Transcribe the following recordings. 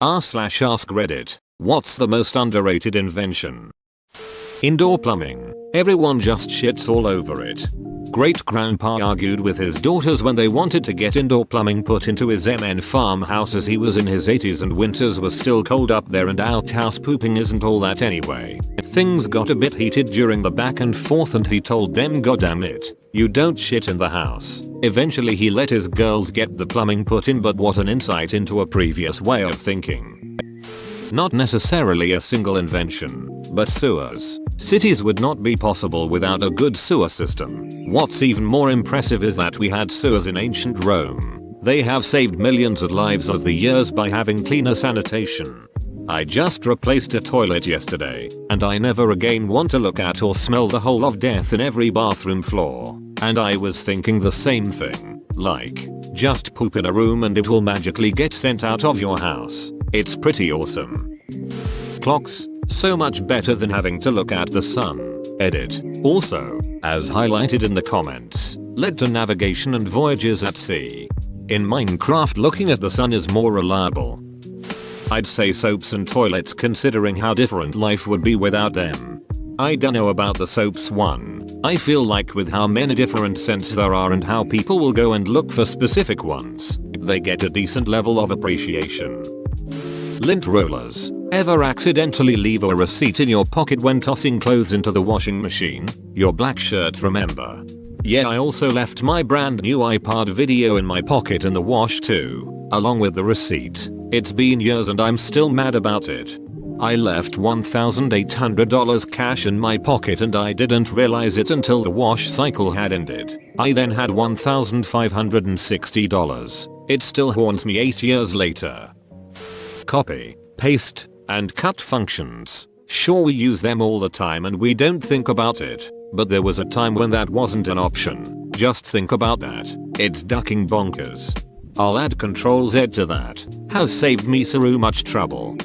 r/AskReddit. What's the most underrated invention? Indoor plumbing. Everyone just shits all over it. Great grandpa argued with his daughters when they wanted to get indoor plumbing put into his MN farmhouse as he was in his 80s and winters were still cold up there and outhouse pooping isn't all that anyway. Things got a bit heated during the back and forth and he told them, "Goddamn it, you don't shit in the house." Eventually he let his girls get the plumbing put in, but what an insight into a previous way of thinking. Not necessarily a single invention, but sewers. Cities would not be possible without a good sewer system. What's even more impressive is that we had sewers in ancient Rome. They have saved millions of lives over the years by having cleaner sanitation. I just replaced a toilet yesterday, and I never again want to look at or smell the whole of death in every bathroom floor. And I was thinking the same thing. Like, just poop in a room and it will magically get sent out of your house. It's pretty awesome. Clocks. So much better than having to look at the sun. Edit. Also, as highlighted in the comments, led to navigation and voyages at sea. In Minecraft, looking at the sun is more reliable. I'd say soaps and toilets, considering how different life would be without them. I dunno about the soaps one. I feel like with how many different scents there are and how people will go and look for specific ones, they get a decent level of appreciation. Lint rollers. Ever accidentally leave a receipt in your pocket when tossing clothes into the washing machine? Your black shirts, remember? Yeah, I also left my brand new iPod video in my pocket in the wash too, along with the receipt. It's been years and I'm still mad about it. I left $1,800 cash in my pocket and I didn't realize it until the wash cycle had ended. I then had $1,560. It still haunts me 8 years later. Copy, paste, and cut functions. Sure, we use them all the time and we don't think about it, but there was a time when that wasn't an option. Just think about that. It's ducking bonkers. I'll add Ctrl-Z to that. Has saved me so much trouble.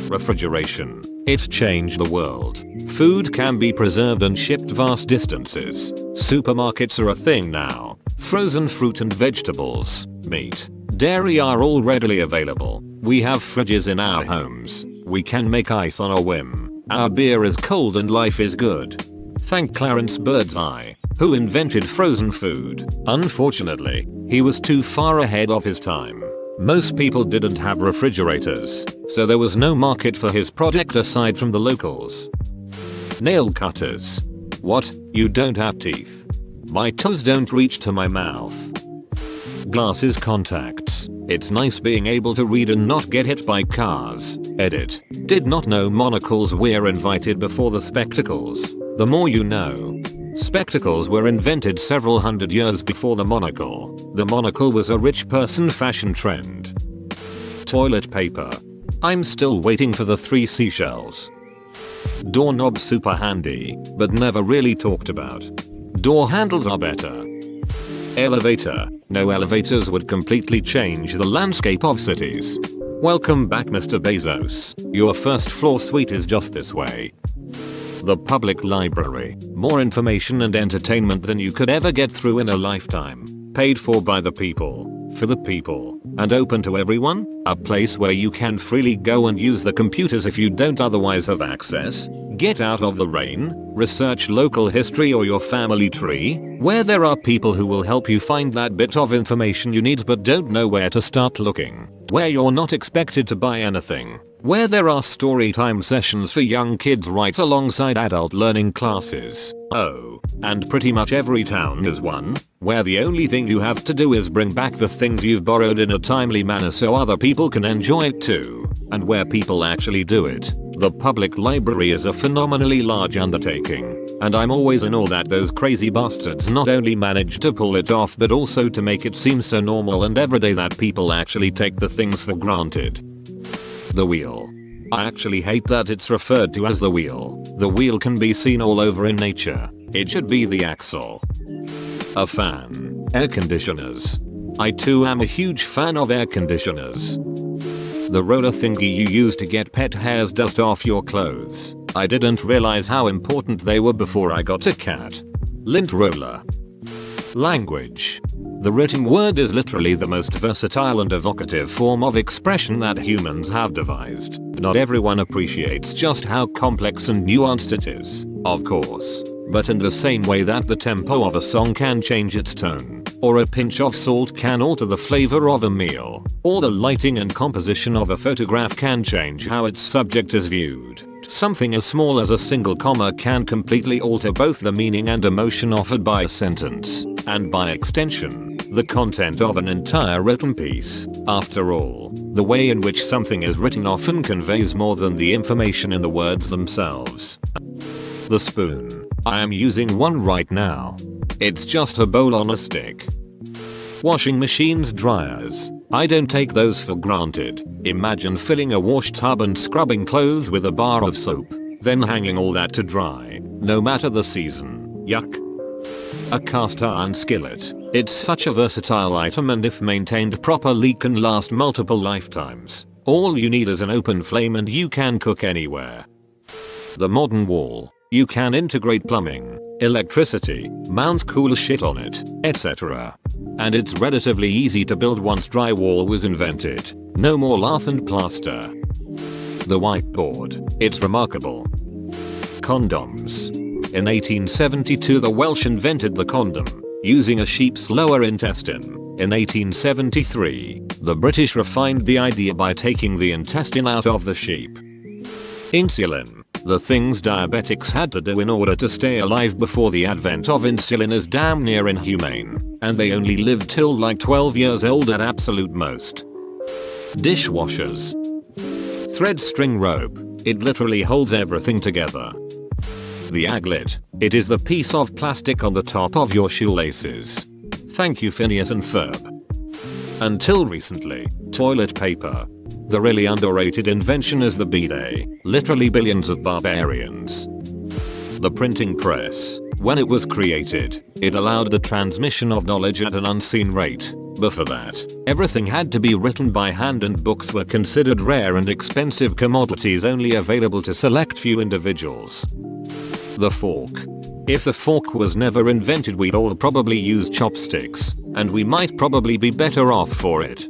Refrigeration. It's changed the world. Food can be preserved and shipped vast distances. Supermarkets are a thing now. Frozen fruit and vegetables, meat, dairy are all readily available. We have fridges in our homes. We can make ice on a whim. Our beer is cold and life is good. Thank Clarence Birdseye, who invented frozen food. Unfortunately, he was too far ahead of his time. Most people didn't have refrigerators, so there was no market for his product aside from the locals. Nail cutters. What? You don't have teeth? My toes don't reach to my mouth. Glasses contacts. It's nice being able to read and not get hit by cars. Edit. Did not know monocles were invented before the spectacles. The more you know. Spectacles were invented several hundred years before the monocle. The monocle was a rich person fashion trend. Toilet paper. I'm still waiting for the 3 seashells. Doorknob, super handy, but never really talked about. Door handles are better. Elevator. No elevators would completely change the landscape of cities. Welcome back, Mr. Bezos. Your first floor suite is just this way. The public library. More information and entertainment than you could ever get through in a lifetime. Paid for by the people, for the people, and open to everyone. A place where you can freely go and use the computers if you don't otherwise have access. Get out of the rain, research local history or your family tree, where there are people who will help you find that bit of information you need but don't know where to start looking. Where you're not expected to buy anything. Where there are story time sessions for young kids right alongside adult learning classes. Oh, and pretty much every town is one, where the only thing you have to do is bring back the things you've borrowed in a timely manner so other people can enjoy it too. And where people actually do it. The public library is a phenomenally large undertaking. And I'm always in awe that those crazy bastards not only manage to pull it off but also to make it seem so normal and everyday that people actually take the things for granted. The wheel. I actually hate that it's referred to as the wheel. The wheel can be seen all over in nature. It should be the axle. A fan. Air conditioners. I too am a huge fan of air conditioners. The roller thingy you use to get pet hairs dust off your clothes. I didn't realize how important they were before I got a cat. Lint roller. Language. The written word is literally the most versatile and evocative form of expression that humans have devised. Not everyone appreciates just how complex and nuanced it is, of course. But in the same way that the tempo of a song can change its tone, or a pinch of salt can alter the flavor of a meal, or the lighting and composition of a photograph can change how its subject is viewed, something as small as a single comma can completely alter both the meaning and emotion offered by a sentence, and by extension, the content of an entire written piece. After all, the way in which something is written often conveys more than the information in the words themselves. The spoon. I am using one right now. It's just a bowl on a stick. Washing machines, dryers. I don't take those for granted. Imagine filling a wash tub and scrubbing clothes with a bar of soap, then hanging all that to dry, no matter the season. Yuck. A cast iron skillet. It's such a versatile item, and if maintained properly can last multiple lifetimes. All you need is an open flame and you can cook anywhere. The modern wall. You can integrate plumbing, electricity, mount cool shit on it, etc. And it's relatively easy to build once drywall was invented. No more lath and plaster. The whiteboard. It's remarkable. Condoms. In 1872 the Welsh invented the condom, using a sheep's lower intestine. In 1873, the British refined the idea by taking the intestine out of the sheep. Insulin. The things diabetics had to do in order to stay alive before the advent of insulin is damn near inhumane, and they only lived till like 12 years old at absolute most. Dishwashers. Thread string rope. It literally holds everything together. The aglet. It is the piece of plastic on the top of your shoelaces. Thank you, Phineas and Ferb. Until recently, toilet paper. The really underrated invention is the bidet, literally billions of barbarians. The printing press. When it was created, it allowed the transmission of knowledge at an unseen rate. Before that, everything had to be written by hand and books were considered rare and expensive commodities only available to select few individuals. The fork. If the fork was never invented, we'd all probably use chopsticks, and we might probably be better off for it.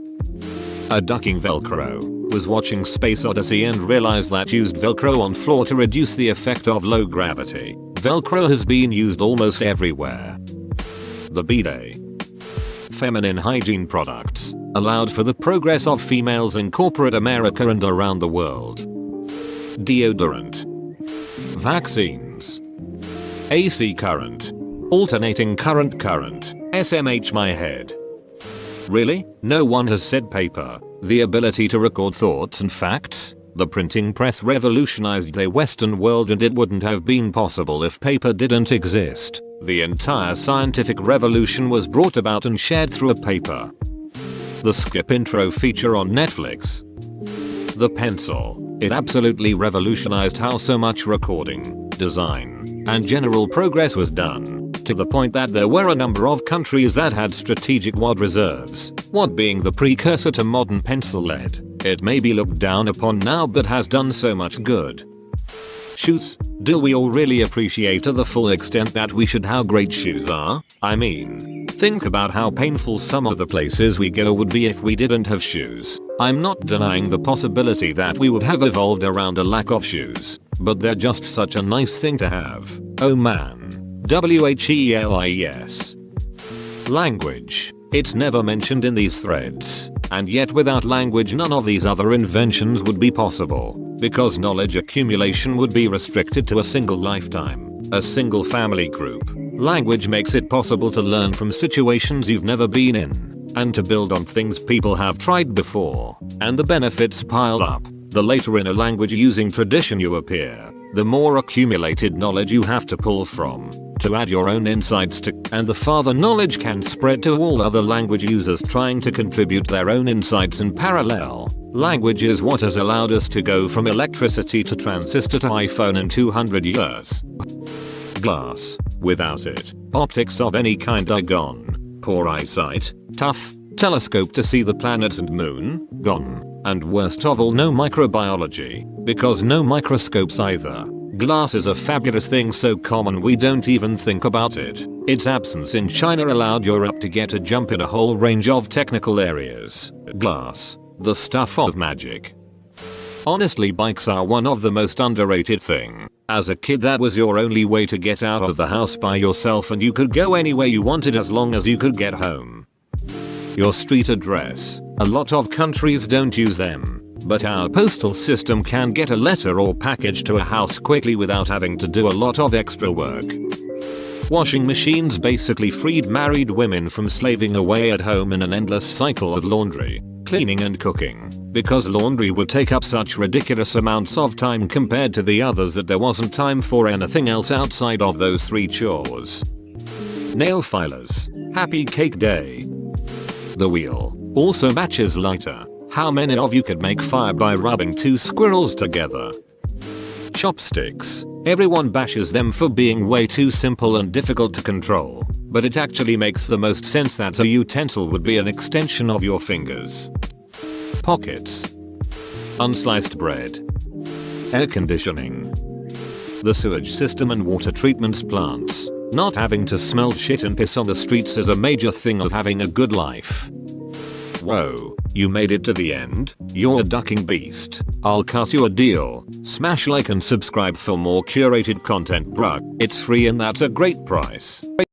A ducking Velcro. Was watching Space Odyssey and realized that used Velcro on floor to reduce the effect of low gravity. Velcro has been used almost everywhere. The bidet. Feminine hygiene products. Allowed for the progress of females in corporate America and around the world. Deodorant. Vaccines. AC current. Alternating current. SMH my head. Really? No one has said paper. The ability to record thoughts and facts? The printing press revolutionized the Western world, and it wouldn't have been possible if paper didn't exist. The entire scientific revolution was brought about and shared through a paper. The skip intro feature on Netflix. The pencil. It absolutely revolutionized how so much recording, design, and general progress was done. To the point that there were a number of countries that had strategic wad reserves, wad being the precursor to modern pencil lead. It may be looked down upon now but has done so much good. Shoes. Do we all really appreciate to the full extent that we should how great shoes are? I mean, think about how painful some of the places we go would be if we didn't have shoes. I'm not denying the possibility that we would have evolved around a lack of shoes, but they're just such a nice thing to have. Oh man. WHELIES. Language. It's never mentioned in these threads, and yet without language none of these other inventions would be possible, because knowledge accumulation would be restricted to a single lifetime, a single family group. Language makes it possible to learn from situations you've never been in, and to build on things people have tried before, and the benefits pile up. The later in a language using tradition you appear, the more accumulated knowledge you have to pull from, to add your own insights to, and the farther knowledge can spread to all other language users trying to contribute their own insights in parallel. Language is what has allowed us to go from electricity to transistor to iPhone in 200 years. Glass. Without it, optics of any kind are gone. Poor eyesight, tough, telescope to see the planets and moon, gone. And worst of all, no microbiology, because no microscopes either. Glass is a fabulous thing so common we don't even think about it. Its absence in China allowed Europe to get a jump in a whole range of technical areas. Glass, the stuff of magic. Honestly, bikes are one of the most underrated thing. As a kid, that was your only way to get out of the house by yourself, and you could go anywhere you wanted as long as you could get home. Your street address. A lot of countries don't use them, but our postal system can get a letter or package to a house quickly without having to do a lot of extra work. Washing machines basically freed married women from slaving away at home in an endless cycle of laundry, cleaning and cooking, because laundry would take up such ridiculous amounts of time compared to the others that there wasn't time for anything else outside of those 3 chores. Nail filers. Happy cake day. The wheel. Also matches lighter. How many of you could make fire by rubbing 2 squirrels together? Chopsticks. Everyone bashes them for being way too simple and difficult to control, but it actually makes the most sense that a utensil would be an extension of your fingers. Pockets. Unsliced bread. Air conditioning. The sewage system and water treatment plants. Not having to smell shit and piss on the streets is a major thing of having a good life. Whoa, you made it to the end? You're a ducking beast. I'll cut you a deal. Smash like and subscribe for more curated content, bruh. It's free and that's a great price.